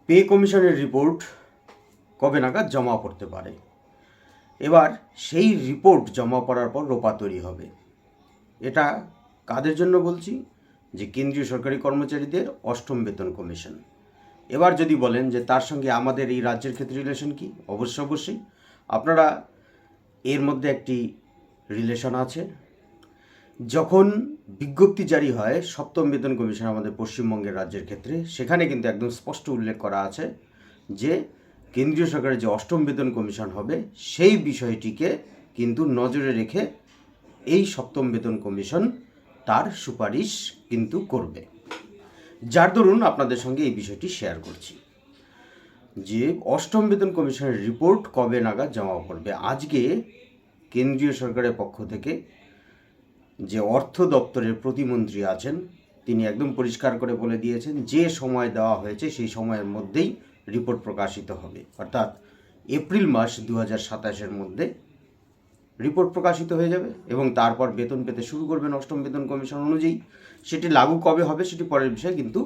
Pay কমিশনের report কবে নাগাদ জমা পড়তে পারে। এবার সেই রিপোর্ট জমা পড়ার পর রোপা তৈরি হবে। এটা কাদের জন্য বলছি? যে কেন্দ্রীয় সরকারি কর্মচারীদের অষ্টম বেতন কমিশন। এবার যদি বলেন যে তার সঙ্গে আমাদের এই রাজ্যের ক্ষেত্রে রিলেশন কি, অবশ্যই আপনারা এর মধ্যে একটি রিলেশন আছে। যখন বিজ্ঞপ্তি জারি হয় সপ্তম বেতন কমিশন আমাদের পশ্চিমবঙ্গের রাজ্যের ক্ষেত্রে, সেখানে কিন্তু একদম স্পষ্ট উল্লেখ করা আছে যে কেন্দ্রীয় সরকারের যে অষ্টম বেতন কমিশন হবে সেই বিষয়টিকে কিন্তু নজরে রেখে এই সপ্তম বেতন কমিশন তার সুপারিশ কিন্তু করবে। যার দরুন আপনাদের সঙ্গে এই বিষয়টি শেয়ার করছি যে অষ্টম বেতন কমিশনের রিপোর্ট কবে নাগাদ জমা পড়বে। আজকে কেন্দ্রীয় সরকারের পক্ষ থেকে যে অর্থ দপ্তরের প্রতিমন্ত্রী আছেন তিনি একদম পরিষ্কার করে বলে দিয়েছেন যে সময় দেওয়া হয়েছে সেই সময়ের মধ্যেই রিপোর্ট প্রকাশিত হবে, অর্থাৎ এপ্রিল মাস 2027-এর মধ্যে রিপোর্ট প্রকাশিত হয়ে যাবে এবং তারপর বেতন পেতে শুরু করবেন অষ্টম বেতন কমিশন অনুযায়ী। সেটি লাগু কবে হবে সেটি পরের বিষয়, কিন্তু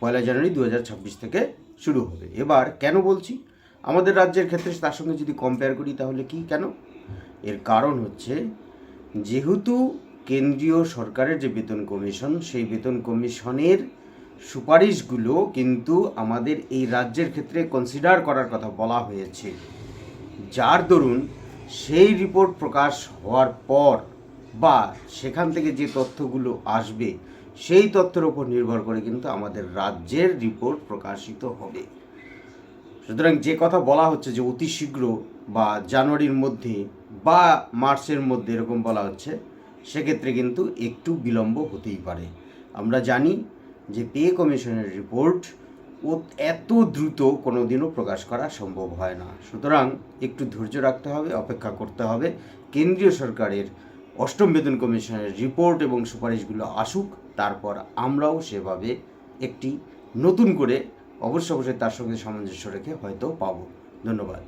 1 জানুয়ারি 2026 থেকে শুরু হবে। এবার কেন বলছি আমাদের রাজ্যের ক্ষেত্রে তার সঙ্গে যদি কম্পেয়ার করি তাহলে কি কেন? এর কারণ হচ্ছে যেহেতু কেন্দ্রীয় সরকারের যে বেতন কমিশন সেই বেতন কমিশনের সুপারিশগুলো কিন্তু আমাদের এই রাজ্যের ক্ষেত্রে কনসিডার করার কথা বলা হয়েছে, যার দরুন সেই রিপোর্ট প্রকাশ হওয়ার পর বা সেখান থেকে যে তথ্যগুলো আসবে সেই তথ্যের উপর নির্ভর করে কিন্তু আমাদের রাজ্যের রিপোর্ট প্রকাশিত হবে। সুতরাং যে কথা বলা হচ্ছে যে অতি শীঘ্র বা জানুয়ারির মধ্যে বা মার্চের মধ্যে এরকম বলা হচ্ছে, সেক্ষেত্রে কিন্তু একটু বিলম্ব হতেই পারে। আমরা জানি যে পে কমিশনের রিপোর্ট এত দ্রুত কোনো দিনও প্রকাশ করা সম্ভব হয় না। সুতরাং একটু ধৈর্য রাখতে হবে, অপেক্ষা করতে হবে কেন্দ্রীয় সরকারের অষ্টম বেতন কমিশনের রিপোর্ট এবং সুপারিশগুলো আসুক, তারপর আমরাও সেভাবে একটি নতুন করে অবশ্যই তার সঙ্গে সামঞ্জস্য রেখে হয়তো পাবো। ধন্যবাদ।